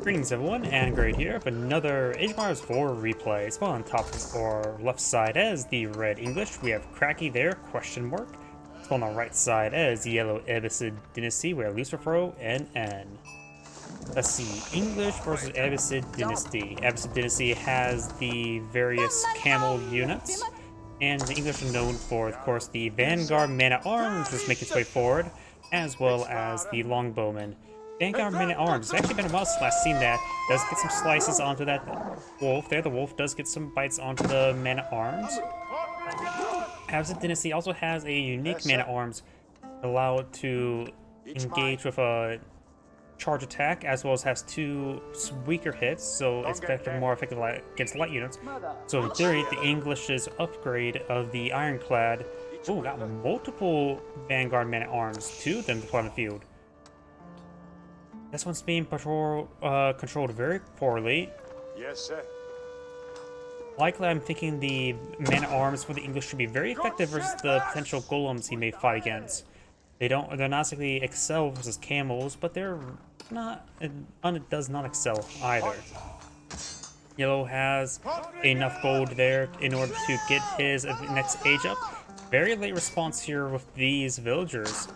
Greetings everyone, and Great here with another Age of Empires 4 replay. It's on top of our left side as the red English, we have CrackedyThereQuestionmark. It's on the right side as the yellow Abbasid Dynasty, we have LucifroNN. Let's see, English versus Abbasid Dynasty. Abbasid Dynasty has the various camel units, and the English are known for, of course, the Vanguard Man-at-Arms, just making its way forward, as well as the Longbowmen. Vanguard Man-at-Arms. It's actually been a while since I've seen that. Does get some slices onto that wolf there. The wolf does get some bites onto the Man-at-Arms. Abbasid Dynasty also has a unique Man-at-Arms, allow it to engage with a charge attack, as well as has two weaker hits, so it's more effective against light units. So in theory, the English's upgrade of the Ironclad, got multiple Vanguard Man-at-Arms, two of them deployed on the field. This one's being controlled very poorly. Yes, sir. Likely, I'm thinking the man-at-arms for the English should be very effective versus the potential golems he may fight against. They're not exactly excel versus camels, but they're not. It does not excel either. Yellow has enough gold there in order to get his next age up. Very late response here with these villagers.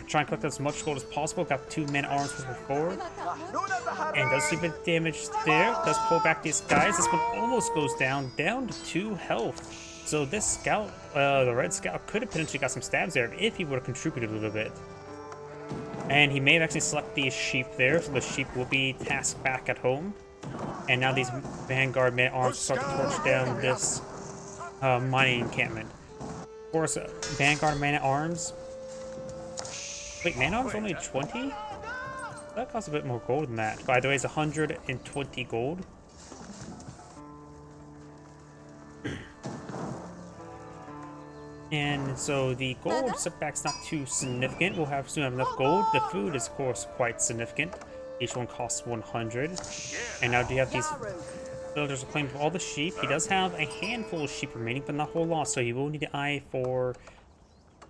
Try and collect as much gold as possible. Got two men-at-arms pushing forward. And does see a bit of damage there. Does pull back these guys. This one almost goes down to 2 health. So this scout, the red scout, could have potentially got some stabs there if he would have contributed a little bit. And he may have actually selected these sheep there, so the sheep will be tasked back at home. And now these Vanguard men-at-arms start to torch down this mining encampment. Of course, Vanguard man-at-arms. Wait, man-at-arms only 20? That costs a bit more gold than that. By the way, it's 120 gold. And so the gold setback's not too significant. We'll soon have enough gold. The food is, of course, quite significant. Each one costs 100. And now do you have these villagers are claiming all the sheep. He does have a handful of sheep remaining, but not a whole lot, so he will need to eye for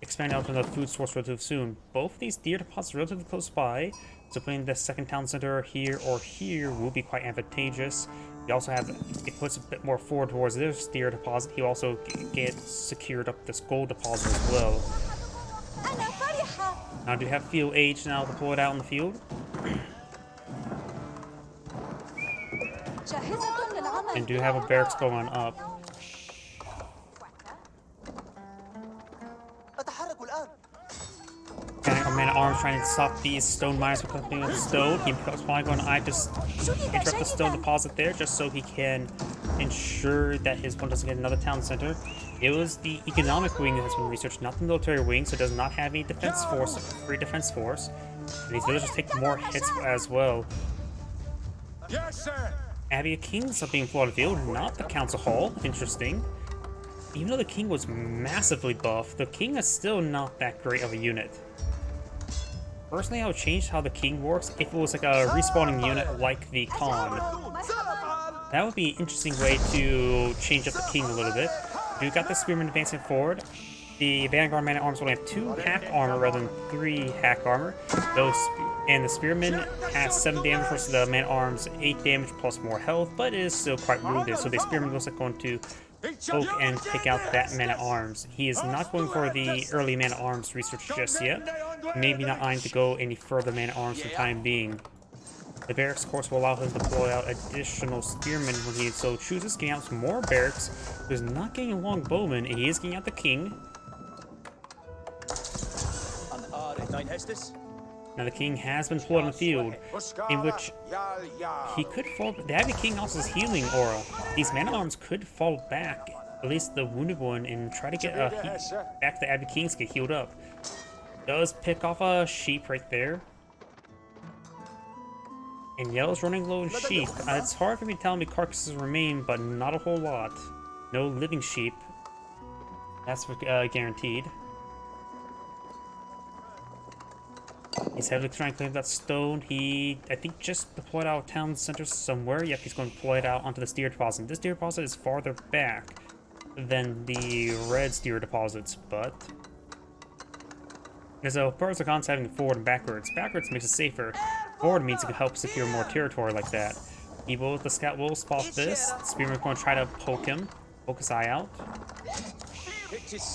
expanding out to the food source relatively soon. Both of these deer deposits are relatively close by, so putting the second town center here or here will be quite advantageous. You also have, it puts a bit more forward towards this deer deposit. He also gets secured up this gold deposit as well. Now do you have field age now deployed out in the field? And do you have a barracks going up? Man-at-arms trying to stop these stone miners from coming with stone. He's probably going to just interrupt the stone deposit there, just so he can ensure that his opponent doesn't get another town center. It was the economic wing that has been researched, not the military wing, so it does not have any defense force, free defense force. And these villagers take more hits as well. Yes, sir. Abbey of Kings are being fought on the field, not the council hall. Interesting. Even though the king was massively buffed, the king is still not that great of a unit. Personally, I would change how the king works if it was like a respawning unit like the Khan. That would be an interesting way to change up the king a little bit. You got the spearmen advancing forward. The Vanguard man-at-arms only have 2 hack armor rather than 3 hack armor. And the spearman has 7 damage versus the man-at-arms 8 damage plus more health, but it is still quite wounded. So the spearman looks like going to poke and take out that man-at-arms. He is not going for the early man-at-arms research just yet. Maybe not eyeing to go any further man-at-arms for the time being. The barracks course will allow him to deploy out additional spearmen when he so chooses, getting out some more barracks. He's not getting a longbowman, and he is getting out the king. Now the king has been deployed on the field, in which he could fall. The Abbey King also has healing aura. These man-at-arms could fall back, at least the wounded one, and try to get back the Abbey Kings get healed up. Does pick off a sheep right there. And Yellow's running low in sheep. It's hard for me to tell how many carcasses remain, but not a whole lot. No living sheep. That's guaranteed. He's heavily trying to claim that stone. He, I think, just deployed out town center somewhere. Yep, he's going to deploy it out onto the steer deposit. This steer deposit is farther back than the red steer deposits, but there's a pros and cons having it forward and backwards. Backwards makes it safer. forward means it can help secure more territory like that. The scout will spot this. The spearman's going to try to poke his eye out.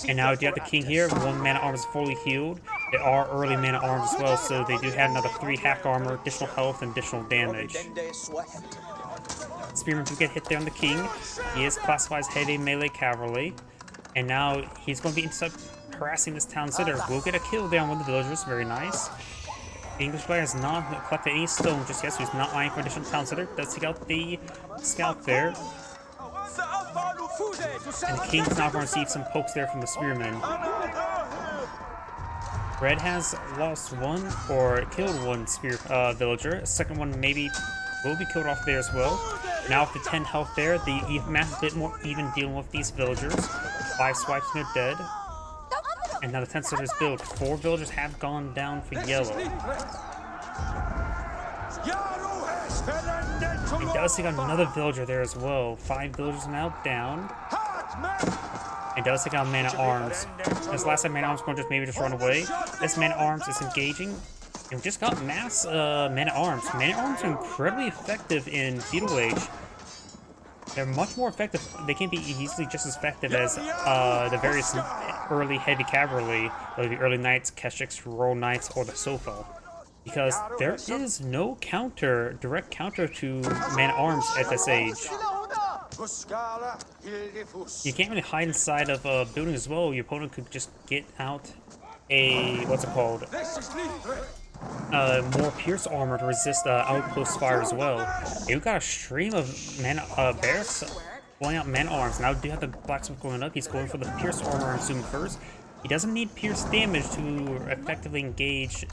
And now you have the king here. 1 man-at-arms is fully healed. There are early man-at-arms as well, so they do have another 3 hack armor, additional health, and additional damage. Spearman do get hit there on the king. He is classified as heavy melee cavalry. And now he's going to be harassing this town center. We'll get a kill there on one of the villagers. Very nice. The English player has not collected any stone just yet, so he's not eyeing for additional town center. Does take out the scout there. And the king's now going to receive some pokes there from the spearmen. Red has lost 1 or killed 1 villager. A second one maybe will be killed off there as well. Now with the 10 health there, the map is a bit more even dealing with these villagers. 5 swipes and they're dead. And now the 10 soldiers built. 4 villagers have gone down for yellow. He does take out another villager there as well. 5 villagers now down. And does take out man-at-arms. This last time man-at-arms going to just run away. This man-at-arms is engaging. And we just got mass man-at-arms. Man-at-arms are incredibly effective in feudal age. They're much more effective. They can be easily just as effective as the various early heavy cavalry, like the early knights, keshiks, royal knights, or the sofa. Because there is no direct counter to man-at-arms at this age. You can't really hide inside of a building as well. Your opponent could just get out a, more pierce armor to resist outpost fire as well. You've got a stream of bears blowing out man-at-arms. Now do have the blacksmith going up. He's going for the pierce armor, I'm assuming, first. He doesn't need pierce damage to effectively engage.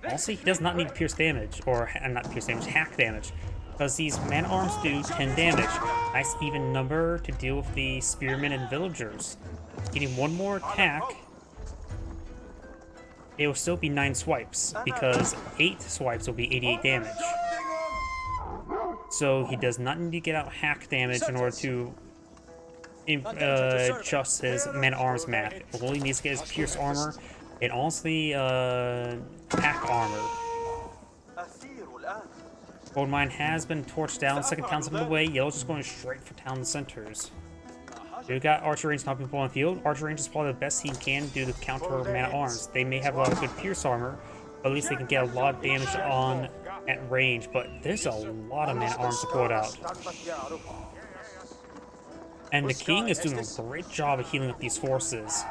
Honestly, he does not need pierce damage, or not pierce damage, hack damage. Because these man-at-arms do 10 damage. Nice even number to deal with the spearmen and villagers. Getting 1 more attack. It will still be 9 swipes, because 8 swipes will be 88 damage. So he does not need to get out hack damage in order to adjust his man-at-arms math. All he needs to get is pierce armor, and also the hack armor. Gold mine has been torched down, second town's on the way. Yellow's just going straight for town centers. We've got archer range not people on the field. Archer range is probably the best he can do to counter man-at-arms. They may have a lot of good pierce armor, but at least they can get a lot of damage on at range. But there's a lot of man-at-arms to pull it out. And the king is doing a great job of healing up these forces.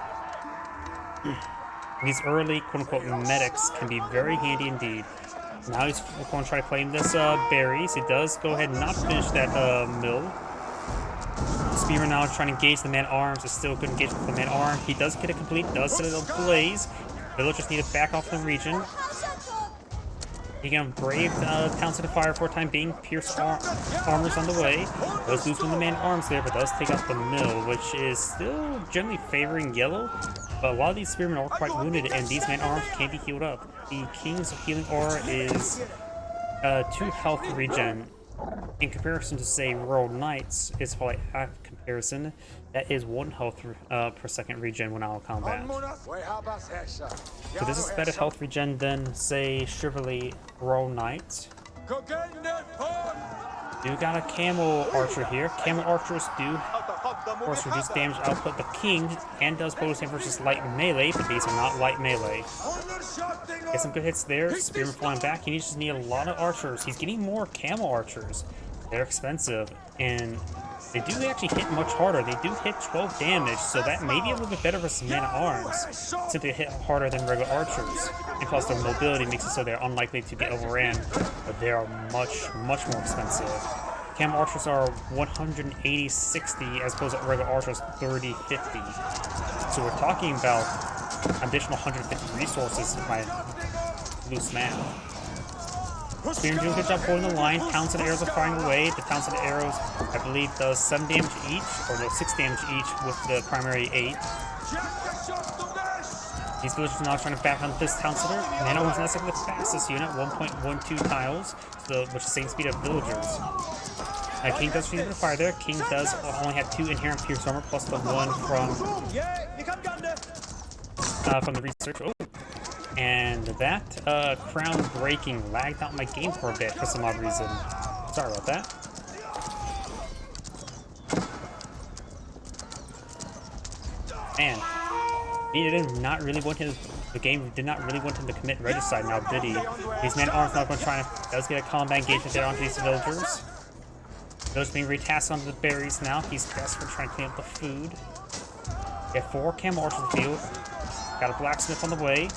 These early quote-unquote medics can be very handy indeed. Now he's going to try to claim this berries. He does go ahead and not finish that mill. Spearman now trying to engage the man-at-arms. Is still good engagement with the man-at-arm. He does get it complete. Does set it ablaze. Villagers need to back off the region. He can brave Towns to the fire for a time being. Pierce armors on the way. Does lose one of the man-at-arms there, but does take out the mill, which is still generally favoring yellow. But a lot of these spearmen are quite wounded, and these man-at-arms can't be healed up. The king's healing aura is 2 health regen. In comparison to, say, royal knights, is probably half comparison. That is 1 health per second regen when out of combat. So this is better health regen than, say, chivalry royal knights. Do got a camel archer here. Camel archers do, of course, reduce damage output. The king and does bonus damage versus light melee, but these are not light melee. Get some good hits there. Spearman flying back. He just need a lot of archers. He's getting more camel archers. They're expensive, and they do actually hit much harder. They do hit 12 damage, so that may be a little bit better for some man-at-arms, since they hit harder than regular archers. And plus their mobility makes it so they're unlikely to get overran, but they are much more expensive. Camel archers are 180-60 as opposed to regular archers 30-50. So we're talking about additional 150 resources by loose math. Spearman doing a good job holding the line. Townsend arrows are firing away. The Townsend arrows, I believe, does 7 damage each, or no, 6 damage each with the primary 8. These villagers are now trying to back on this Townsend. Man-at-arms is not the fastest unit, 1.12 tiles, so which is the same speed of villagers. King does receive a bit of fire there. King does only have 2 inherent pierce armor plus the 1 from the research. Oh. And that crown breaking lagged out my game for a bit for some odd reason. Sorry about that. Man, the game did not really want him to commit regicide now, did he? These man-at-arms not going to try to does get a combat engagement there onto these villagers. Those being retasked onto the berries now. He's desperate trying to clean up the food. Get 4 camel archers in the field. Got a blacksmith on the way.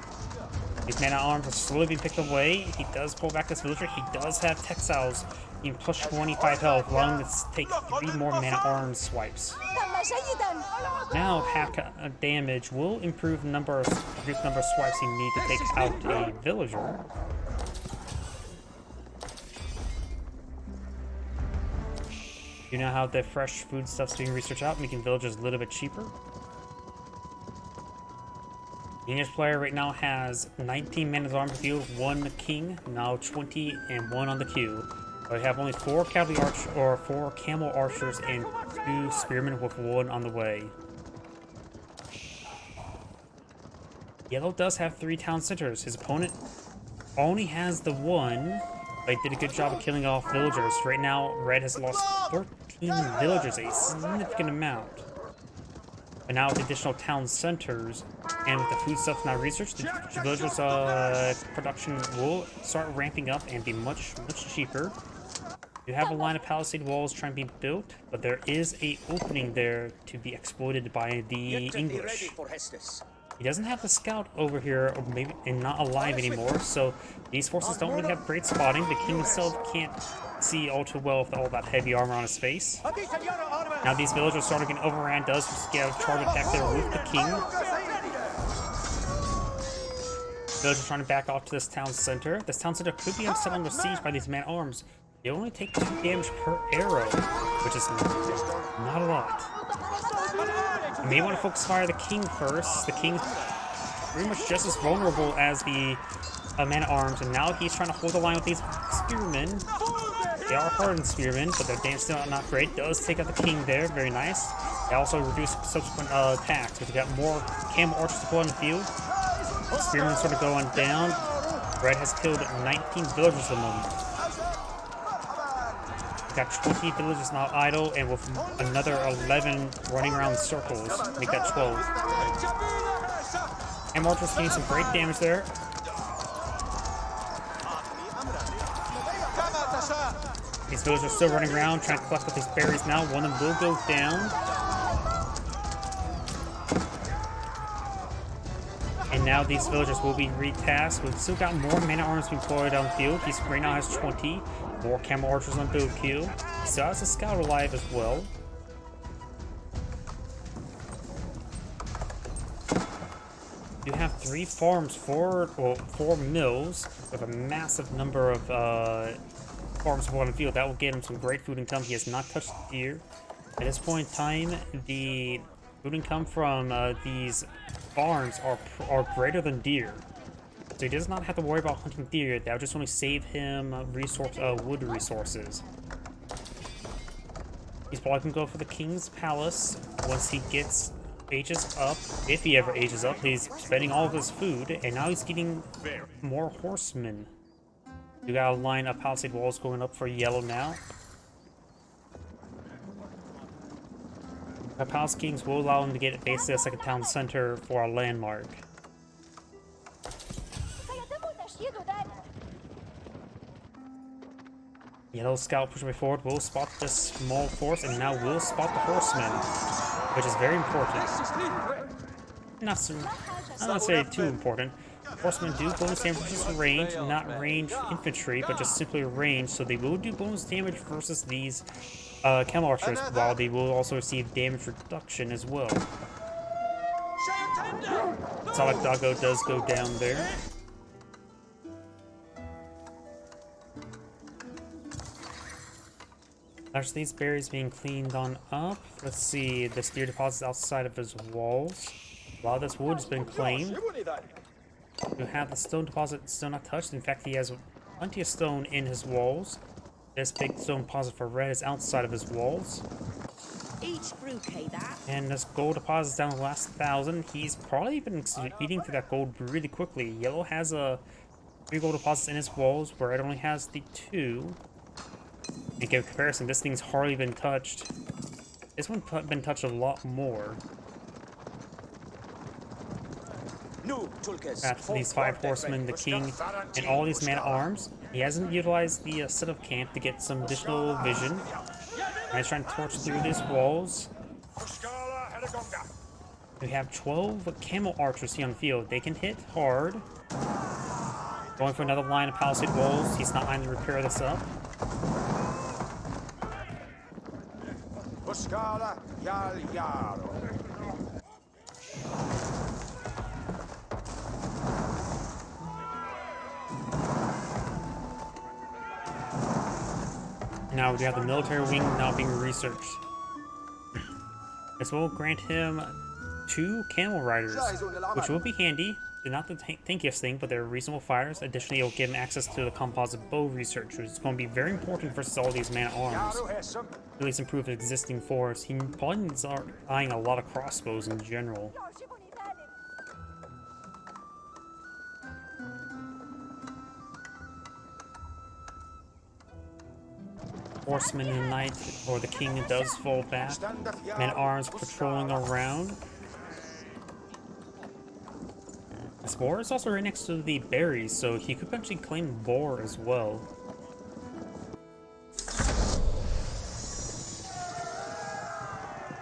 These man-at-arms are slowly being picked away. He does pull back this villager. He does have textiles in plus 25 health, allowing him to take 3 more man-at-arms swipes. Now, half damage will improve the number of swipes you need to take out a villager. You know how the fresh food stuff's being researched out, making villagers a little bit cheaper. The English player right now has 19 men-at-arms in the field, 1 king, now 20 and 1 on the queue. They have only 4 cavalry or 4 camel archers and 2 spearmen with 1 on the way. Yellow does have 3 town centers. His opponent only has the 1, but he did a good job of killing off villagers. Right now, Red has lost 14 villagers, a significant amount. But now with additional town centers and with the food stuff now researched, the villagers' production will start ramping up and be much cheaper. You have a line of palisade walls trying to be built, but there is a opening there to be exploited by the English. He doesn't have the scout over here, or maybe and not alive anymore, so these forces don't really have great spotting. The king himself can't see all too well with all that heavy armor on his face. Now these villagers starting getting overran, does just get a charge attack there with the king. Villagers trying to back off to this town center. This town center could be set under siege by these man-at-arms. They only take 2 damage per arrow, which is not a lot. You may want to focus fire the king first. The king's pretty much just as vulnerable as the man-at-arms, and now he's trying to hold the line with these spearmen. They are hardened spearmen, but their damage still not great. Does take out the king there, very nice. They also reduce subsequent attacks, but we got more camel archers to pull on the field. Spearmen sort of going down. Red has killed 19 villagers at the moment. Got 20 villagers now idle, and with another 11 running around in circles, make that 12. And archers getting some great damage there. These villagers are still running around, trying to collect up these berries now. One of them will go down. And now these villagers will be retasked. We've still got more man-at-arms being deployed on the field. He right now has 20. More camel archers on build queue. He still has a scout alive as well. You have 3 farms, 4 mills, with a massive number of farms on the field. That will get him some great food income. He has not touched the deer. At this point in time, the food income from these farms are greater than deer. So he does not have to worry about hunting deer. That will just only save him wood resources. He's probably going to go for the king's palace once he ages up. If he ever ages up, he's spending all of his food, and now he's getting more horsemen. You got a line of palisade walls going up for yellow now. The Palace Kings will allow him to get basically a second town center for a landmark. Yellow scout pushing forward will spot this small force, and now will spot the horsemen, which is very important. Not say too important. Horsemen do bonus damage versus range, not range infantry, but just simply range, so they will do bonus damage versus these camel archers, while they will also receive damage reduction as well. Solid Doggo does go down there. There's these berries being cleaned on up. Let's see, the steer deposits outside of his walls. A lot of this wood has been claimed. You have the stone deposit still not touched. In fact, he has plenty of stone in his walls. This big stone deposit for red is outside of his walls. And this gold deposit is down to the last 1,000. He's probably been eating through that gold really quickly. Yellow has 3 gold deposits in his walls, where it only has the 2. And give comparison, this thing's hardly been touched. This one's been touched a lot more. Got these 5 horsemen, the king, and all these man-at-arms. He hasn't utilized the set of camp to get some additional vision. And he's trying to torch through these walls. We have 12 camel archers here on the field. They can hit hard. Going for another line of palisade walls. He's not trying to repair this up. Now we have the military wing now being researched. This will grant him 2 camel riders, which will be handy. They're not the tankiest thing, but they're reasonable fighters. Additionally, it will give him access to the composite bow research, which is going to be very important versus all these man-at-arms. At least improve his existing force. He probably needs to start eyeing a lot of crossbows in general. Horseman in the night, or the king does fall back. Men-at-arms patrolling around. This boar is also right next to the berries, so he could potentially claim boar as well.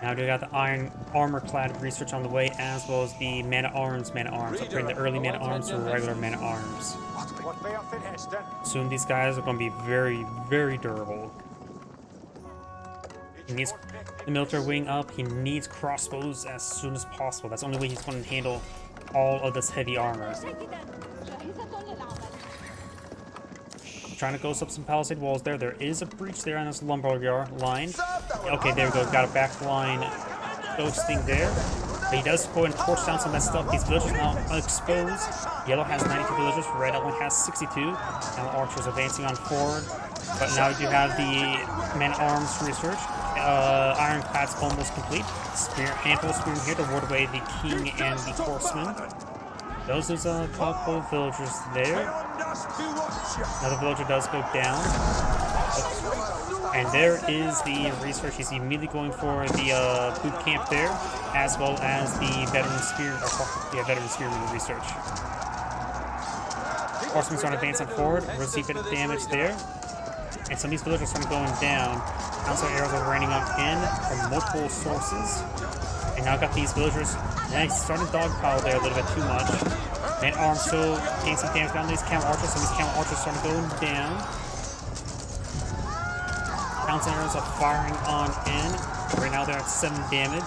Now we got the iron armor-clad research on the way, as well as the man-at-arms, upgrading the early man-at-arms to regular man-at-arms. Soon these guys are going to be very, very durable. He needs the military wing up. He needs crossbows as soon as possible. That's the only way he's going to handle all of this heavy armor. Trying to ghost up some palisade walls there. There is a breach there on this lumberyard line. Okay, there we go. Got a back line ghosting there. But he does go and torch down some of that stuff. These villagers now exposed. Yellow has 92 villagers. Red only has 62. Now archers advancing on forward. But now we do have the man-at-arms research. Ironclad's almost complete. Handful of spearmen here to ward away the king and the horsemen. There's a couple of villagers there. Another villager does go down. And there is the research. He's immediately going for the boot camp there, as well as the veteran spearman research. Horsemen's trying to advance on forward, receive a bit of damage there. And some of these villagers are going down. Council arrows are raining on in from multiple sources. And now got these villagers. Nice, starting to dogpile there a little bit too much. Man-at-arms still getting some damage down these camel archers. Some of these camel archers starting going down. Council arrows are firing on in. Right now they're at 7 damage.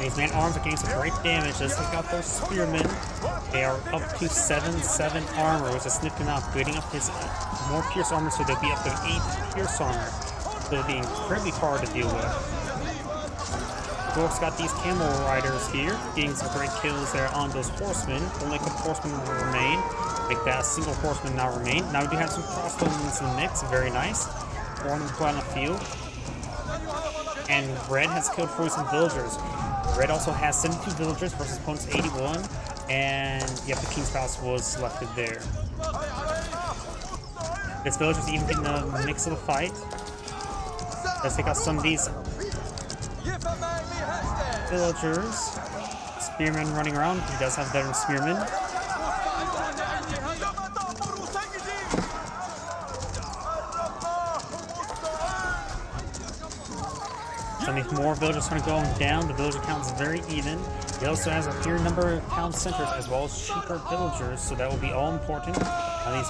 These man-at-arms are getting some great damage. Let's take out those spearmen. They are up to 7 armor, which is significant enough. Getting up his more pierce armor, so they'll be up to 8 pierce armor. So it'll be incredibly hard to deal with. Of course, got these camel riders here, getting some great kills there on those horsemen. Only a couple horsemen will remain. Make that a single horseman now remain. Now we do have some crossbows in the mix. Very nice. 4 of them put on the field. And Red has killed 47 villagers. Red also has 72 villagers versus opponent's 81, and yep, the King's Palace was selected there. This villager's even getting the mix of the fight. Let's take out some of these villagers. Spearmen running around. He does have veteran spearmen. Some of these more villagers are going down. The villager count is very even. He also has a fewer number of town centers as well as cheaper villagers, so that will be all important. Now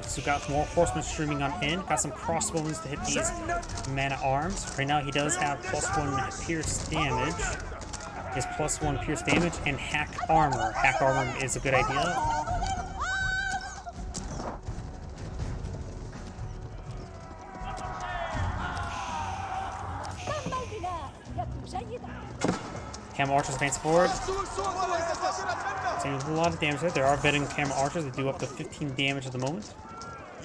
so got more horsemen streaming on in. Got some crossbows to hit these man-at-arms. Right now he does have +1 pierce damage. He has +1 pierce damage and hack armor. Hack armor is a good idea. Camel archers advance forward. Seeing a lot of damage there. There are veteran camel archers that do up to 15 damage at the moment.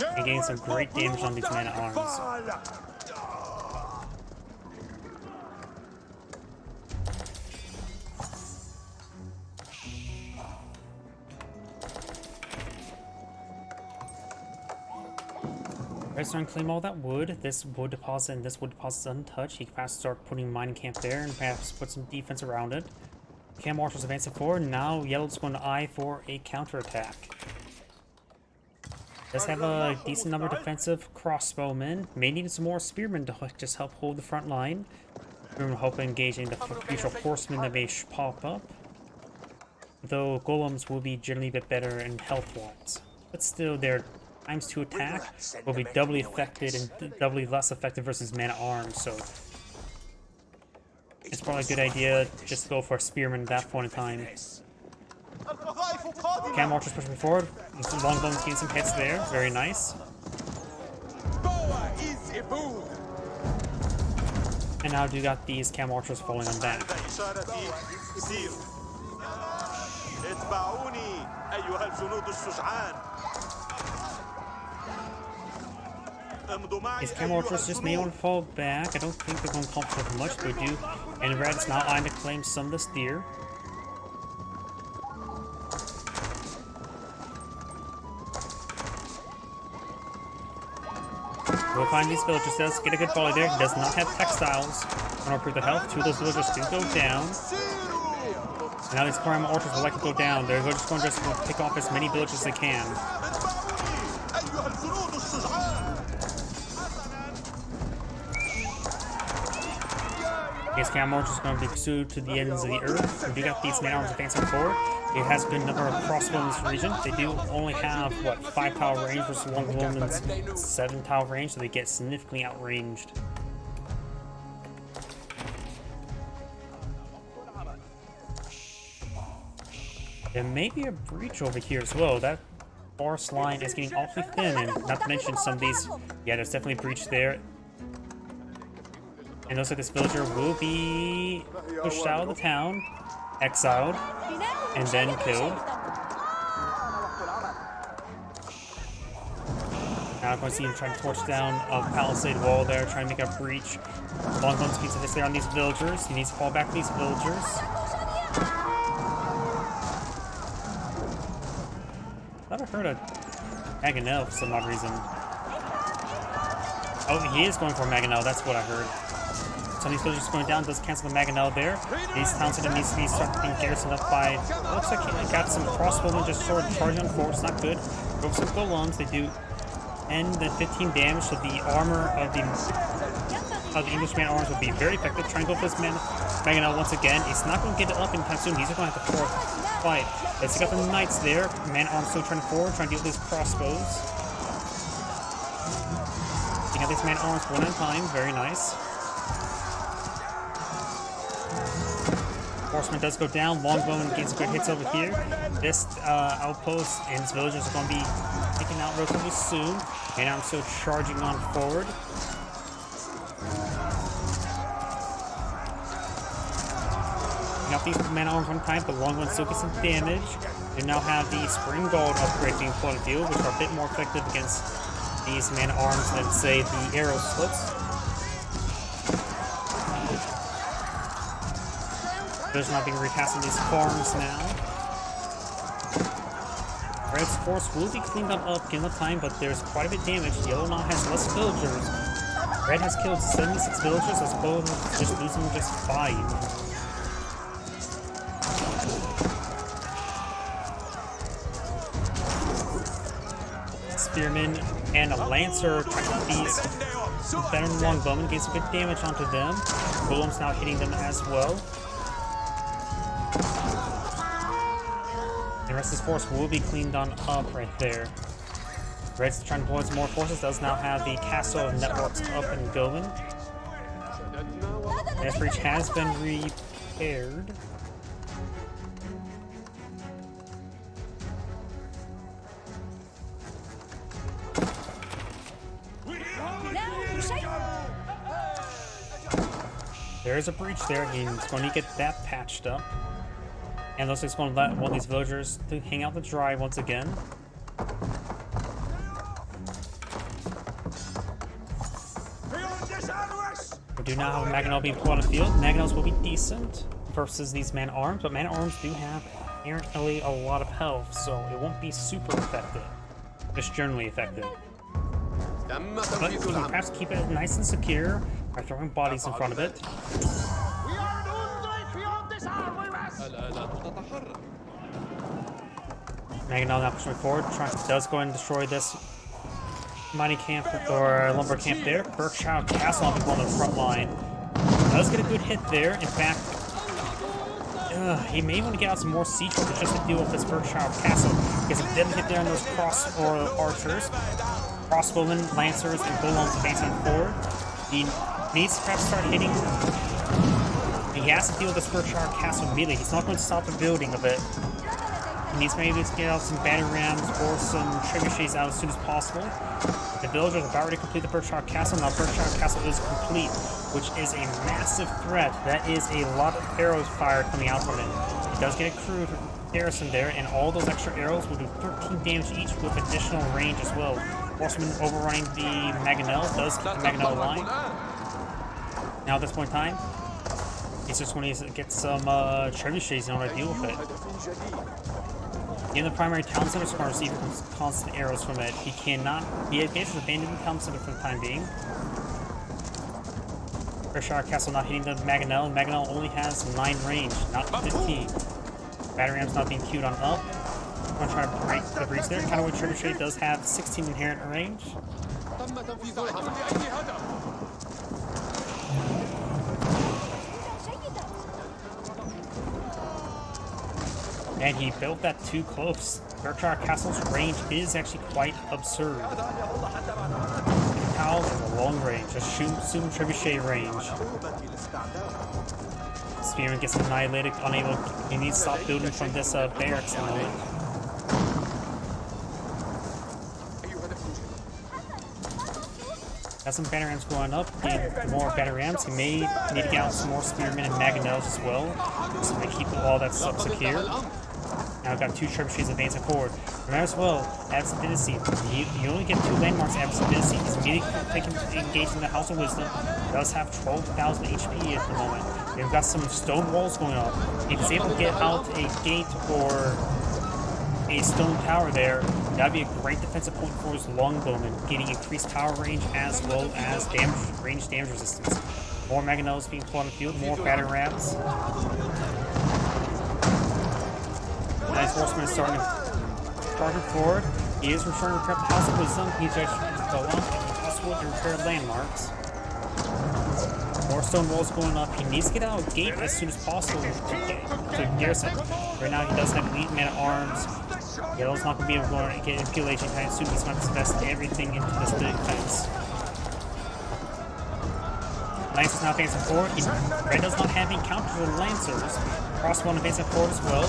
and getting some great damage on these man-at-arms. Red's trying to claim all that wood. This wood deposit and this wood deposit is untouched. He can perhaps start putting a mining camp there and perhaps put some defense around it. Camp Marshal's advancing forward. Now Yellow's going to eye for a counterattack. Does have a decent number of defensive crossbowmen. May need some more spearmen to just help hold the front line. We're hoping engaging the future horsemen that may pop up. Though golems will be generally a bit better in health-wise. But still, their times to attack will be doubly affected and doubly less effective versus man-at-arms, so it's probably a good idea just to go for a spearman at that point in time. Camp Archers pushing forward. Longbow getting some hits there. Very nice. And now do got these Camp Archers falling on back. These Camp Archers just may want to fall back. I don't think they're going to accomplish much, but they do. And Red is now eyeing to claim some of this deer. We'll find these villagers. Does get a good volley there. He does not have textiles. Gonna improve the health. Two of those villagers do go down. And now these Camp Archers will likely go down. They're just going to pick off as many villagers as they can. These Camp Archers are going to be pursued to the ends of the earth. We do got these man-at-arms advancing forward. It has been a number of crossbows in this region. They do only have, what, 5 tower range versus Longbowman's 7 tower range, so they get significantly outranged. There may be a breach over here as well. That forest line is getting awfully thin, and not to mention some of these... Yeah, there's definitely a breach there. And looks like this villager will be pushed out of the town, exiled, and then killed. Now I'm going to see him trying to torch down a palisade wall there, trying to make a breach. Longbones keeps hits there on these villagers. He needs to fall back to these villagers. I thought I heard a Mangonel for some odd reason. Oh, he is going for a Mangonel, that's what I heard. Some of these villagers going down, does cancel the Mangonel there. These towns needs to be starting being garrisoned up by... Looks like he got some crossbowmen just sort of charging on forward, it's not good. Go for some golems, they do end the 15 damage, so the armor of the English man-at-arms will be very effective. Trying to go for this Mangonel once again. He's not going to get it up anytime soon, he's going to have to fight. Let's got the knights there. Man-at-arms still trying forward, trying to deal with these crossbows. You got these man-at-arms one at a time, very nice. Horseman does go down. Longbowman gains some good hits over here. This outpost and its villagers are going to be taken out relatively soon. And I'm still charging on forward. Got these man-at-arms one time, but Longbowman still gets some damage. They now have the Spring Gold upgrade being put on deal, which are a bit more effective against these man-at-arms than, say, the arrow slits. There's not being recast in these farms now. Red's force will be cleaned up in the time, but there's quite a bit of damage. Yellow now has less villagers. Red has killed 76 villagers as opposed to just losing just 5. Spearman and a Lancer trying to beat these better than Longbowman, getting some good damage onto them. Golem's now hitting them as well. The rest of his force will be cleaned on up right there. Red's trying to deploy some more forces, does now have the castle of networks up and going. This breach has been repaired. There is a breach there, he's going to get that patched up. And looks like he's going to let one of these villagers to hang out to dry once again. do not have a Mangonel being put on the field. Mangonels will be decent versus these man-at-arms, but man-at-arms do have inherently a lot of health, so it won't be super effective. Just generally effective. But you can perhaps keep it nice and secure by throwing bodies in front of it. Mangonel now pushing forward, does go and destroy this mining camp or lumber camp there. Berkshire Castle on the front line. Does get a good hit there. In fact, he may want to get out some more siege troops just to deal with this Berkshire Castle. Gets a deadly hit there on those cross or archers, crossbowmen, lancers, and golems advancing forward. He needs to perhaps start hitting. He has to deal with this Berkshire Castle immediately. He's not going to stop the building of it. He needs maybe to get out some battle rams or some trebuchets out as soon as possible. The villagers are about ready to complete the Berkshire Castle. Now Berkshire Castle is complete, which is a massive threat. That is a lot of arrows fired coming out from it. He does get a crew garrison there, and all those extra arrows will do 13 damage each with additional range as well. Horseman overrunning the Mangonel does keep the Mangonel alive. Now at this point in time, he's just going to get some trebuchets in order to deal with it. In the primary town center is going to receive constant arrows from it. He cannot. He basically abandoned the town center for the time being. Berkshire Castle not hitting the Mangonel. Mangonel only has 9 range, not 15. Battery ram's not being queued on up. I'm going to try to break the breach there. Counterweight Trebuchet does have 16 inherent range. And he built that too close. Berkshire Castle's range is actually quite absurd. How is a long range, a Zoom Trebuchet range. Spearman gets annihilated, unable. He needs to stop building from this barracks in a moment. Got some battle rams going up, and more battle rams. He may need to get out some more spearmen and mangonels as well, so they keep all that stuff secure. Now I've got 2 trebuchets advancing forward. Remember as well, Abbasid Dynasty, you only get 2 landmarks at Abbasid Dynasty. He's immediately engaged in the House of Wisdom. He does have 12,000 HP at the moment. We've got some stone walls going up. If he's able to get out a gate or a stone tower there, that'd be a great defensive point for his longbowmen, getting increased tower range as well as range damage resistance. More mangonels being put on the field, more battle rams. Nice horseman is starting forward. He is returning to prep the House of Wisdom. He's actually go up and possible to repair landmarks. More stone walls going up. He needs to get out a gate as soon as possible to garrison. Right now he does have elite man-at-arms. Yellow's not going to be able to get impulation anytime soon. He's going to invest everything into this defense. Lance is now advancing forward. Red does not have any counters for the Lancers. Crossbow advancing forward as well.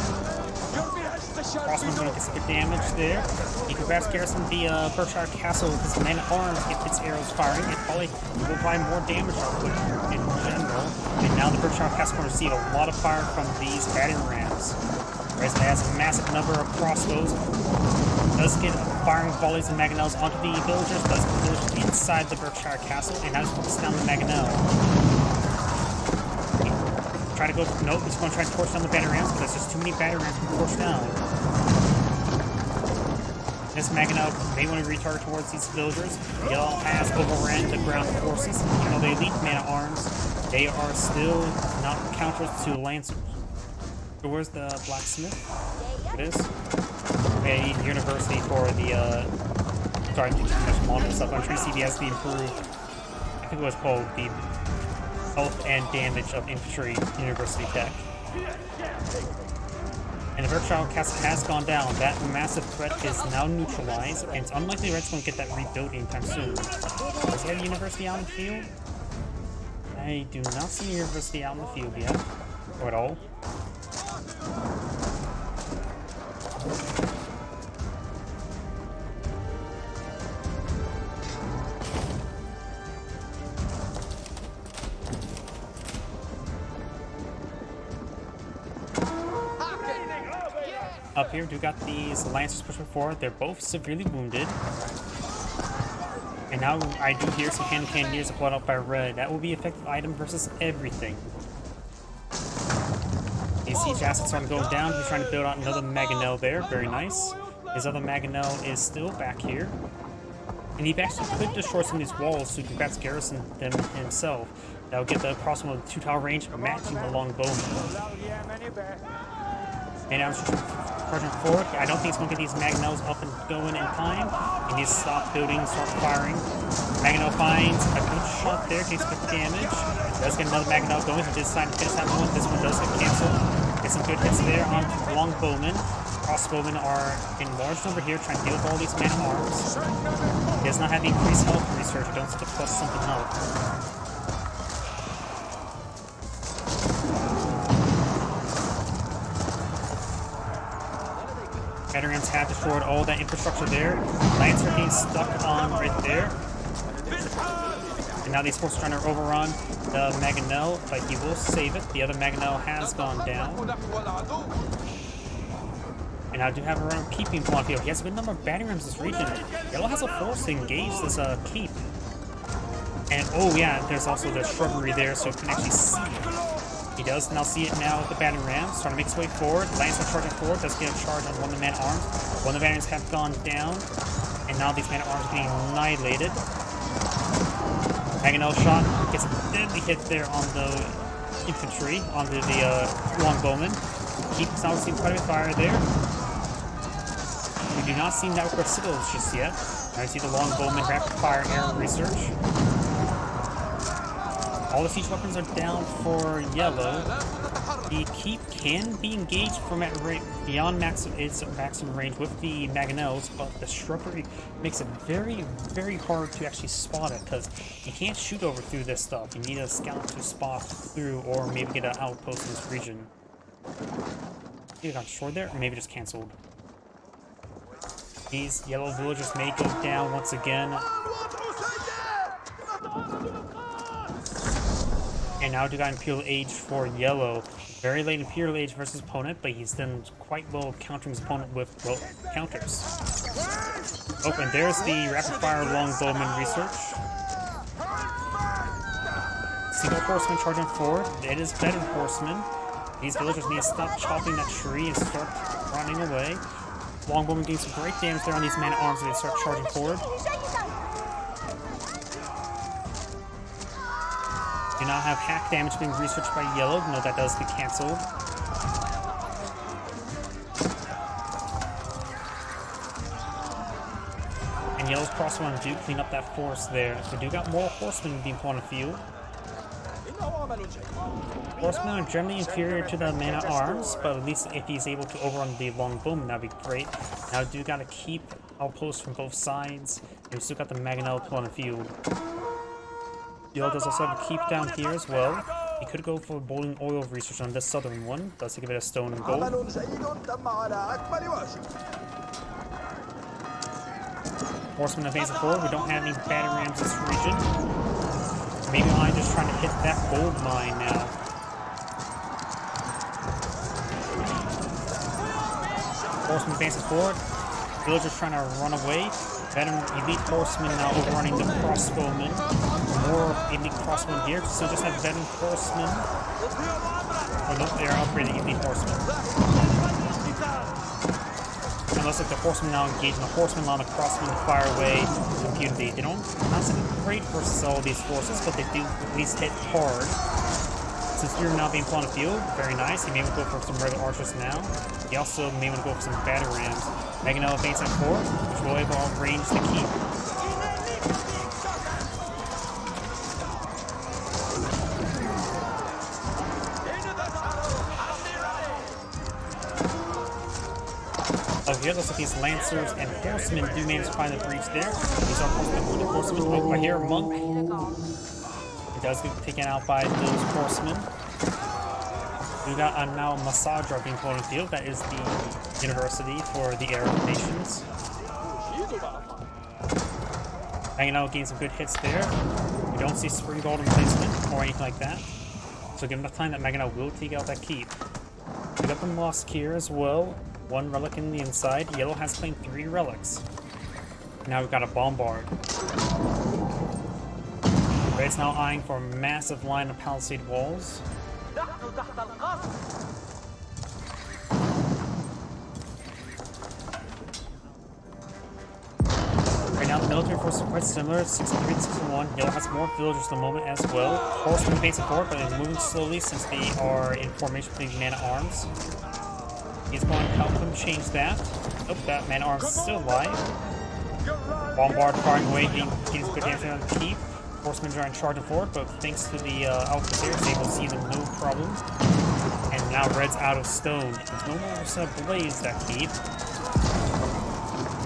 Crossbow's going to get some good damage there. He can perhaps garrison the Berkshire Castle with his man-at-arms, get its arrows firing, and probably will provide more damage output in general. And now the Berkshire Castle will receive a lot of fire from these batting rams. Whereas it has a massive number of crossbows. Does get firing volleys and mangonels onto the villagers, does get villagers inside the Berkshire Castle, and now just puts down the mangonel. Try to go. Nope, he's going to try to torch down the battery rams because there's too many battery rams to torch down. This mangonel may want to retarget towards these villagers. Yellow has overran the ground forces. Even though they elite man-at-arms, they are still not counters to lancers. So where's the blacksmith? It is. A university for the starting to much modern stuff. I'm trying to see if he has the improved. I think it was called the health and damage of infantry university tech. And the Berkshire Castle has gone down. That massive threat is now neutralized, and it's unlikely Red's going to get that rebuilt anytime soon. Does he have a university out in the field? I do not see a university out in the field yet, or at all. Up here, we got these Lancers pushing forward. They're both severely wounded. And now I do hear some hand cannoneers brought up by red. That will be effective item versus everything. His siege assets are going down. He's trying to build out another Mangonel there. Very nice. His other Mangonel is still back here. And he actually could destroy some of these walls so he can perhaps garrison them himself. That will get the crossbow with 2-tower range, matching the longbowman. And now I'm charging forward. I don't think it's going to get these Mangonels up and going in time. He needs to stop building, start firing. Mangonel finds a good shot there, takes good damage. Does get another Mangonel going. He did decide to finish that one. This one does get canceled. Get some good hits there on longbowmen. Crossbowmen are in large number here, trying to deal with all these man-at-arms. He does not have the increased health research. He don't have to plus something health. Veterans have destroyed all that infrastructure there. Lancer getting stuck on right there. And now these forces are trying to overrun the Mangonel, but he will save it. The other Mangonel has gone down. And I do have a run of keeping point field. He has a good number of batting rams in this region. Yellow has a force to engage this keep. And oh yeah, there's also the shrubbery there, so it can actually see it. He does now see it now with the batting rams, starting to make his way forward. Lancer charging forward, does get a charge on one of the man-at-arms. One of the batteries have gone down, and now these man-at-arms are getting annihilated. Mangonel shot gets a deadly hit there on the infantry, onto the longbowman. Keeps now receiving quite a bit of fire there. We do not see network of citadels just yet. Now you see the longbowman rapid fire air research. All the siege weapons are down for yellow. The keep can be engaged from at beyond its maximum range with the Mangonels, but the shrubbery makes it very, very hard to actually spot it because you can't shoot over through this stuff. You need a scout to spot through, or maybe get an outpost in this region. Maybe it got destroyed there, or maybe just cancelled. These yellow villagers may go down once again. And now do got Imperial Age for yellow. Very late Imperial Age versus opponent, but he's done quite well countering his opponent with counters. Oh, and there's the rapid fire longbowman research. Single horseman charging forward. It is better horseman. These villagers need to stop chopping that tree and start running away. Longbowman doing some great damage there on these man-at-arms as they start charging forward. Do not have hack damage being researched by yellow. No, that does get cancelled. And yellow's crossbowmen do clean up that force there. We do got more horsemen being put on the field. Horsemen are generally inferior to the man-at-arms, but at least if he's able to overrun the longbowman, that'd be great. Now do gotta keep outposts from both sides. And we still got the Mangonel put on the field. Yellow does also have a keep down here as well. He could go for boiling oil research on this southern one. Does take a bit of stone and gold. Horsemen advancing forward. We don't have any battery rams in this region. Maybe I'm just trying to hit that gold mine now. Horsemen advancing forward. Villagers trying to run away. Veteran elite horsemen now overrunning the crossbowmen. More elite crossbowmen here. So just have veteran horsemen. Oh no, they are upgrading elite horsemen. And looks like the horsemen now engaging the horsemen on the crossbowmen to fire away repeatedly. They don't not seem great versus all these forces, but they do at least hit hard. Since you're now being put on the field, very nice. He may want to go for some regular archers now. He also may want to go for some battle rams. Mangonel advancing forward, which will able to outrange the keep. Oh, here looks like these lancers and horsemen do manage to find the breach there. These are the horsemen. Oh, I hear a monk. He does get taken out by those horsemen. We got now Massadra being put on the field. That is the university for the Arab nations. Hanging out, getting some good hits there. We don't see spring golden placement or anything like that. So give enough time that Mangonel will take out that keep. We got the mosque here as well. One relic in the inside. Yellow has claimed 3 relics. Now we've got a bombard. Red's now eyeing for a massive line of palisade walls. Right now the military force is quite similar, 63 to 61. Yellow has more villagers at the moment as well. Horsemen facing forward, but they're moving slowly since they are in formation with man-at-arms. He's going to help them change that. Oh, that man-at-arms is still alive. Bombard firing away, getting good damage on the keep. Horsemen trying to charge forward, but thanks to the Alpha is able to see them no problem. And now Red's out of stone. It's no more set of blaze that keep.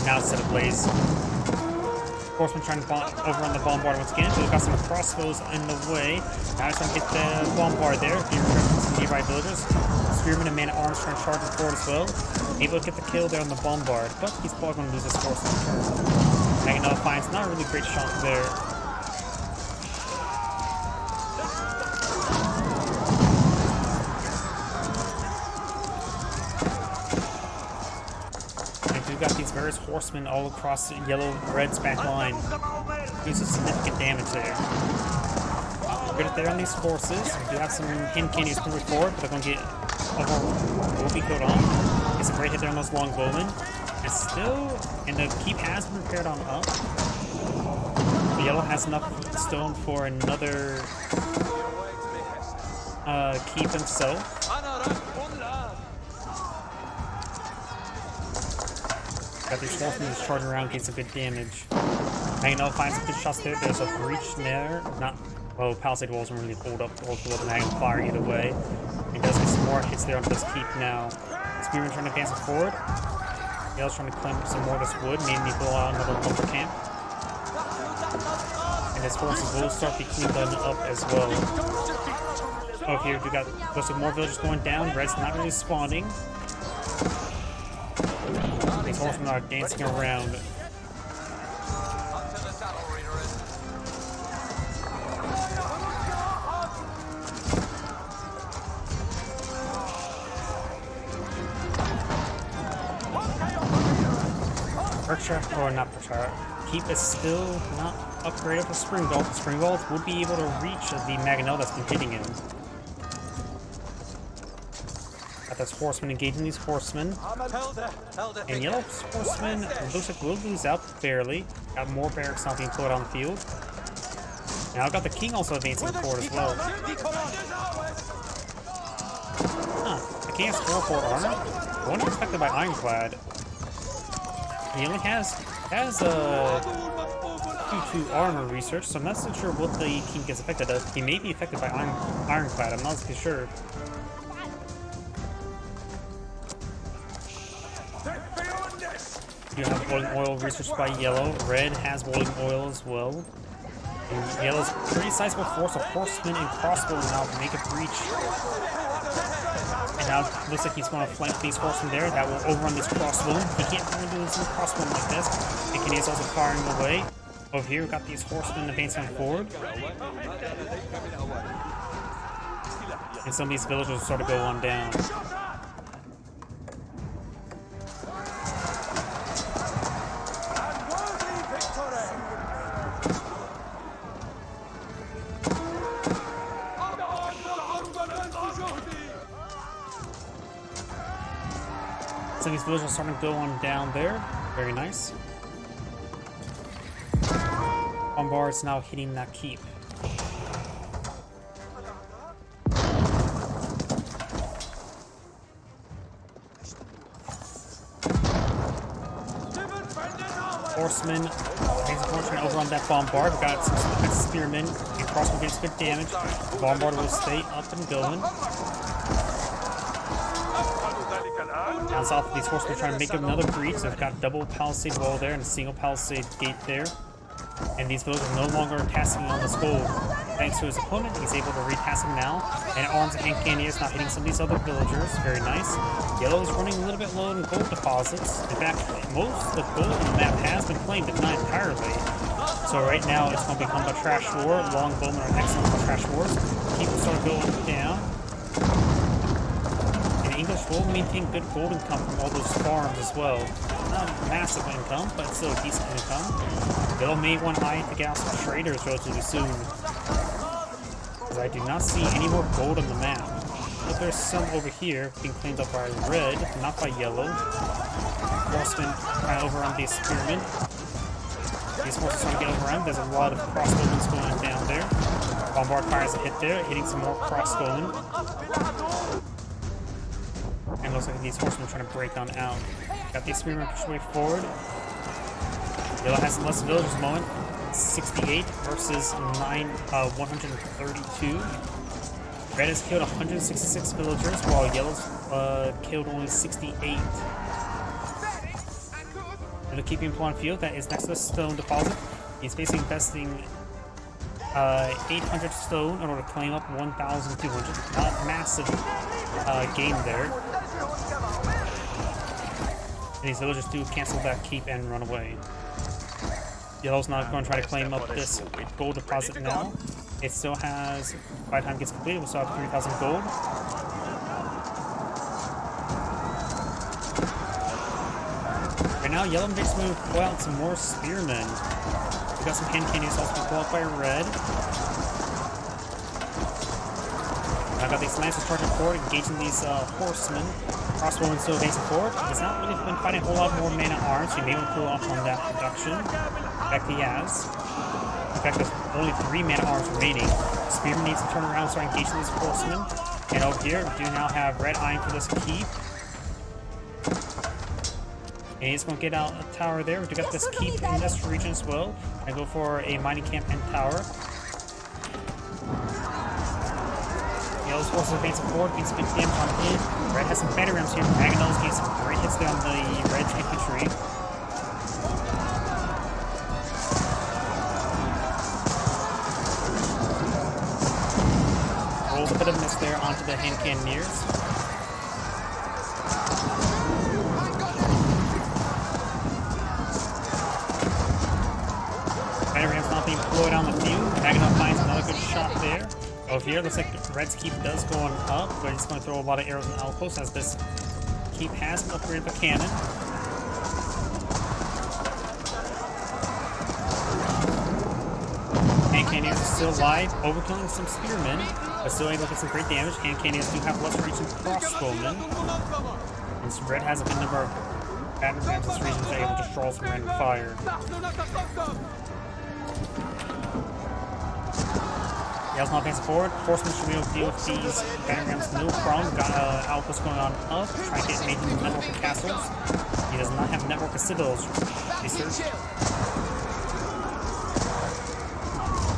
Now it's set of blaze. Horsemen trying to overrun the bombard once again. We've got some crossbows in the way. Now he's trying to get the bombard there. He references some nearby villagers. Spearmen and man-at-arms trying to charge forward as well. Able to get the kill there on the bombard, but he's probably going to lose his horse in turn. Magneto finds not a really great shot there. We've got these various horsemen all across the yellow-red's back line. Doing some significant damage there. Good there on these horses. We do have some hand candies moving forward, but they're going to get will be killed off. It's a great hit there on those longbowmen. And the keep has been repaired on up. The yellow has enough stone for another keep himself. Got these horsemen just charging around, getting some good damage. Magneto finds some good shots there. There's a breach there. Palisade walls don't really hold up to the Magneto fire either way. He does get some more hits there onto this keep now. Spearman trying to advance it forward. Yellow's trying to climb up some more of this wood, maybe blow out another lumber camp. And his forces will start to be cleaned up as well. Oh, here we got looks like more villagers going down. Red's not really spawning. These horsemen are dancing around. Keep is still not upgraded for Springbolt. The Springbolt would be able to reach the Magneto that's been hitting him. Got this horseman engaging these horsemen. And Yellow's horseman looks like will lose out barely. Got more barracks now being put on the field. Now I've got the king also advancing forward as well. The king has 4 armor. One expected by Ironclad. He only has 2 armor research, so I'm not so sure what the king gets affected of. He may be affected by Ironclad, I'm not too sure. You have boiling oil researched by Yellow. Red has boiling oil as well. And Yellow's pretty sizable force of horsemen and crossbows now to make a breach. And now it looks like he's going to flank these horsemen there. That will overrun this crossbow. He can't really do this crossbow like this. And Canadian's also firing away. Over here, we've got these horsemen advancing forward. And some of these villagers start to go on down. Some of these villagers are starting to go on down there. Very nice. Bombard's now hitting that keep. Horsemen, trying to overrun that bombard. We've got some spearmen and crossbow getting good damage. The bombard will stay up and going. Down south, these horsemen are trying to make another breach. They've got double palisade wall there and a single palisade gate there. And these villagers are no longer tasking on this gold. Thanks to his opponent, he's able to retask him now. And arms and cannoneers now hitting some of these other villagers. Very nice. Yellow is running a little bit low in gold deposits. In fact, most of the gold in the map has been claimed, but not entirely. So right now, it's going to become a trash war. Longbowmen are excellent for trash wars. People start going down. And English will maintain good gold income from all those farms as well. Not massive income, but still a decent income. They'll may want eye to get out some traders relatively soon. Because I do not see any more gold on the map. But there's some over here being claimed up by red, not by yellow. Horsemen trying to overrun the spearmen. These horses trying to get overrun. There's a lot of crossbowmen going down there. Bombard fires a hit there, hitting some more crossbowmen. And looks like these horsemen are trying to break on out. Got the spearmen push way forward. Yellow has less villagers at the moment. 68 versus 132. Red has killed 166 villagers, while Yellow's killed only 68. And keeping him on field that is next to the stone deposit. He's basically investing 800 stone in order to claim up 1,200. Not massive gain there. And these villagers do cancel that keep and run away. Yellow's not going to try to claim up this gold deposit now. It still has, by the time it gets completed, we'll still have 3,000 gold. Right now, Yellow makes a move to pull out some more spearmen. We got some hand candies also being pulled out by red. I've got these lancers charging forward, engaging these horsemen. Crossbowmen still advancing forward. He's not really been fighting a whole lot more men at arms. He may want to pull off on that production. In fact, he has. In fact, there's only 3 men at arms remaining. Spearman needs to turn around and start engaging these horsemen. And over here, we do now have red eyeing for this keep. And he's going to get out a tower there. We do got this keep in this region as well. I go for a mining camp and tower. Yellow's forces advancing forward, being some good damage on it. Red has some battery rams here. Maganel's getting some great hits there on the red infantry. Rolls a bit of miss there onto the hand cannoneers. Battery rams not being deployed on the field. Maganel finds another good shot there. Over here, looks like Red's keep does go on up, but he's going to throw a lot of arrows and outposts as this keep has upgraded the cannon. Hand cannoneers are still alive, overkilling some spearmen, but still able to get some great damage. Hand cannoneers do have less reach than crossbowmen. And so Red has a good number of battle rams in this region that are able to draw some random fire. Yellow's not advancing forward. Horsemen should be able to deal with these battle rams no problem. Got outposts going on up, trying to get making the network of castles. He does not have a network of citadels.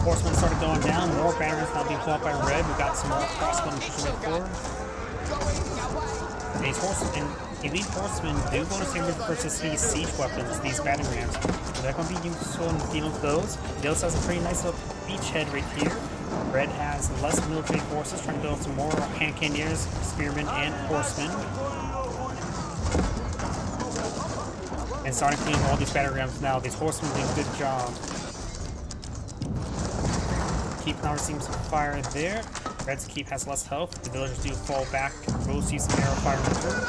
Horsemen started going down. More battle rams now being pulled up by red. We got some more crossbowmen pushing it forward. These horsemen, elite horsemen do go to Summery versus these siege weapons, these battle rams. So they're going to be useful in dealing with those. Yellow has a pretty nice little beachhead right here. Red has less military forces, trying to build some more hand cannoneers, spearmen, and horsemen. And starting to clean all these battle rams now. These horsemen do a good job. Keep now receiving some fire there. Red's keep has less health. The villagers do fall back. We'll see some arrow fire return.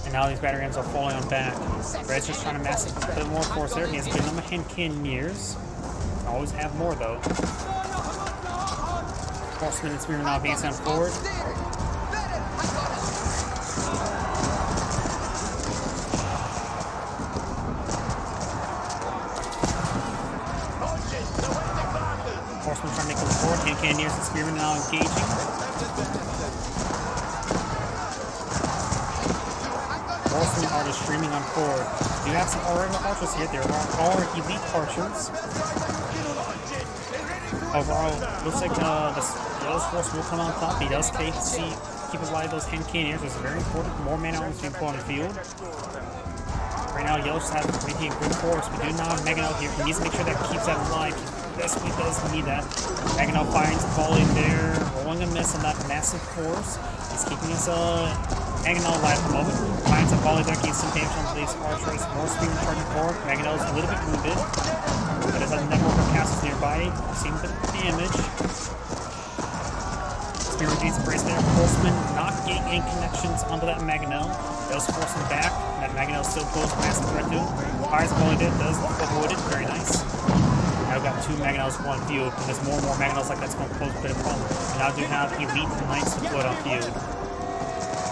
And now these battle rams are falling on back. Red's just trying to mass a bit more force there. He has a good number of hand cannoneers. Always have more though. Horsemen and spearmen now advancing on forward. Horsemen trying to make them forward. Hand cannoneers and spearmen now engaging. Horsemen are just streaming on forward. You have some regular archers here. There are elite archers. Overall, looks like the Yellow's force will come on top. He does keep alive those hand cannoneers. It's very important. More man arms being put on the field. Right now, Yellow's has making a good force. We do not have Maganel here. He needs to make sure that keeps that alive. He desperately does need that. Maganel finds a volley there, rolling a miss on that massive force. He's keeping his Maganel alive at the moment. Finds a volley there, gains some damage on these archers. More spearmen charging forward. Maganel is a little bit wounded. But as a network of castles nearby, seeing a bit of damage. Spearman gains a brace there. Horseman not getting any connections onto that Mangonel. Does force him back. That Mangonel still poses a massive threat to him. Fires volley there, does avoid it. Very nice. Now we've got 2 Mangonels on field, and there's more and more Mangonels like that's going to pose a bit of a problem. And now do have Elite Knights deployed on field.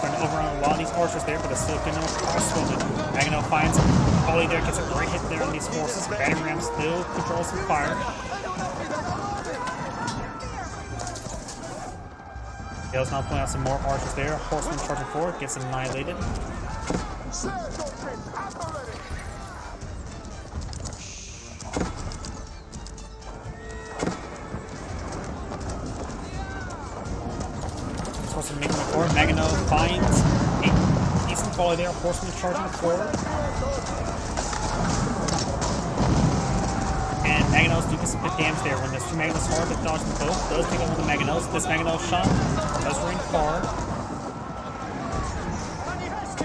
Trying to overrun a lot of these archers there, but they're still getting a crossbowman. Mangonel finds volley there, gets a great hit there on these forces. Battering ram still controls some fire. Gale's now pulling out some more archers there. Horseman charging forward, gets annihilated. Horseman making it forward. Mangonel finds a decent volley there. Horseman charging forward. And Mangonels do get some good damage there. When there's 2 Mangonels hard to dodge them both, does take out one of the Mangonels. This Mangonel shot does range far.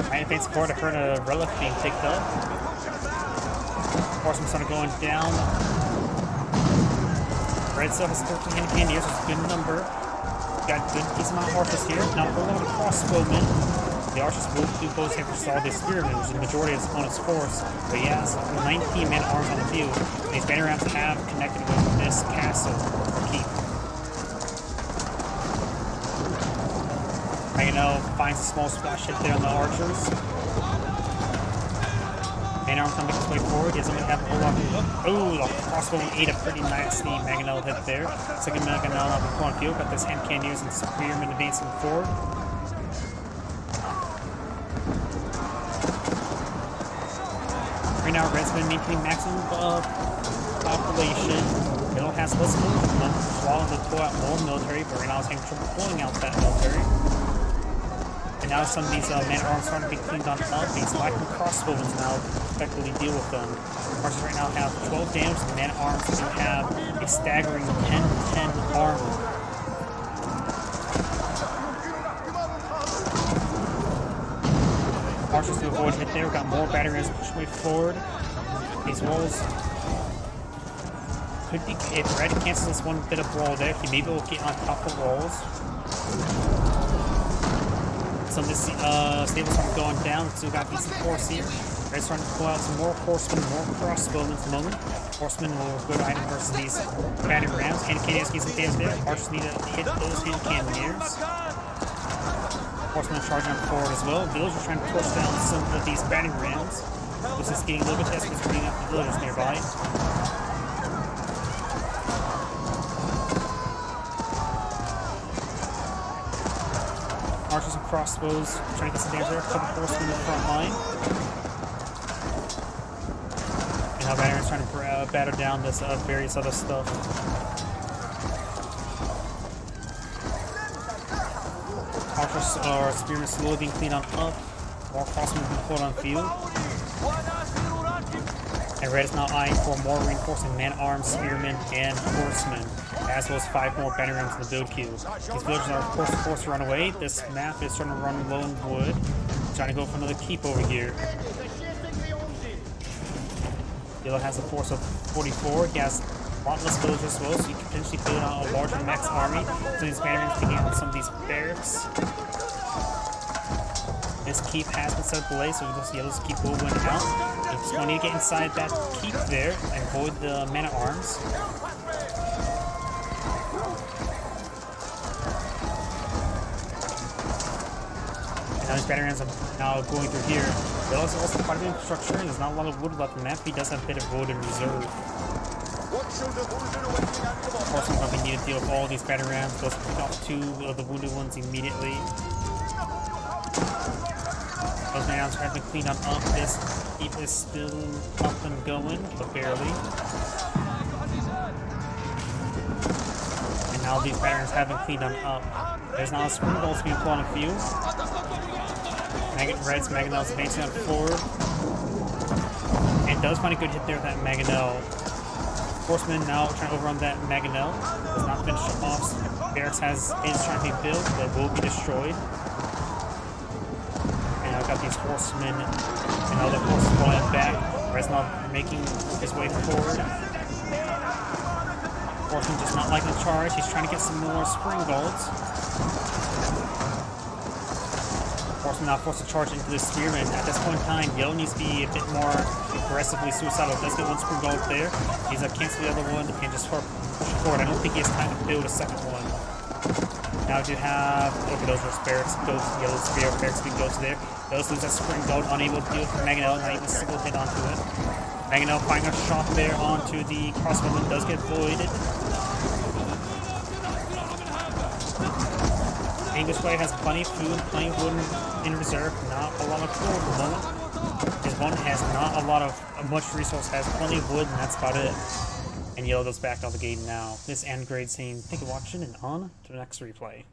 Right advance forward to hurt a relic being picked up. Horseman's starting going down. Red still has 13 hand cannoneers, which is a good number. Got a good decent amount of archers here. Now we're going to crossbowmen. The archers will do both have to solve these spearmen, which is the majority of his opponent's force. But he has 19 man arms on the field. And these banner rams have connected with this castle or keep. Mangonel finds a small splash hit there on the archers. Man arm can make his way forward. He doesn't really have a whole lot of. Oh, the crossbow ate a pretty nasty Mangonel hit there. Second Mangonel now been on field. Got this hand cannoneers and spearmen advancing forward. Right now, Red's been maintaining maximum population. Middle has less movement, while to pull out more military, but right now is having trouble pulling out that military. And now some of these man-at-arms starting to be cleaned on up. These lacking crossbowmen now effectively deal with them. Archers right now have 12 damage, and man-at-arms do have a staggering 10-10 armor. Archers to avoid hit there. We've got more battery rams pushing way forward. These walls could be, if Red cancels this one bit of wall there, he maybe will get on top of the walls. Some of this stables are going down, so we've got decent force here. Red's starting to pull out some more horsemen, more crossbowmen at the moment. Horsemen will go to item versus these battery rams. Hand cannoneers get some damage there. Archers need to hit those hand cannoneers. Horsemen charging on forward as well. Villagers are trying to push down some of these batting rams. This is getting a little bit tested because bringing up the villagers nearby. Archers and crossbows trying to get some damage there. A couple horsemen in the front line. And now battery rams trying to batter down this various other stuff. Archers or spearmen slowly being cleaned on up. More crossmen being pulled on field. And Red is now eyeing for more reinforcing man-arms, spearmen, and horsemen, as well as 5 more banner rams in the build queue. These villagers are of course forced to run away. This map is starting to run low in wood. Trying to go for another keep over here. Yellow has a force of 44. He has a lot less villagers as well, so you can potentially build out a larger max army. So these banner rams taking out some of these barracks. This keep has been set up below, so this yellow's keep will win out. You just want to get inside that keep there and avoid the man-at-arms. And now these battery rams are now going through here. Yellow's also part of the infrastructure. There's not a lot of wood left in the map. He does have a bit of wood in reserve. Horsemen probably need to deal with all these battery rams. Goes pick off 2 of the wounded ones immediately. Those man-at-arms have been cleaned on up. This keep is still up and going, but barely. And now these batteries have been cleaned on up. There's now a spring bolts being pulled on a few. Red's Mangonel's advancing on forward. And does find a good hit there with that Mangonel. Horseman now trying to overrun that Mangonel. Does not finish off. Barracks is trying to be built, but will be destroyed. Got these horsemen and other horses falling back. Red's now making his way forward. Horseman just not liking the charge. He's trying to get some more spring bolts. Horseman now forced to charge into the Spearman. At this point in time, Yellow needs to be a bit more aggressively suicidal. Does get one Spring Gold there. He's gonna cancel the other one and just push forward. I don't think he has time to build a second one. Now do have, look at those barracks, those yellow spear barracks being goes there. Those lose that Spring Gold, unable to deal with Mangonel, not even a single hit onto it. Mangonel finding a shot there onto the crossbowman, does get voided. English player has plenty of food, plenty of wood in reserve, not a lot of fuel at the moment. His opponent has not a lot of much resource, has plenty of wood, and that's about it. And Yellow goes back out the gate now. This end grade scene. Thank you for watching, and on to the next replay.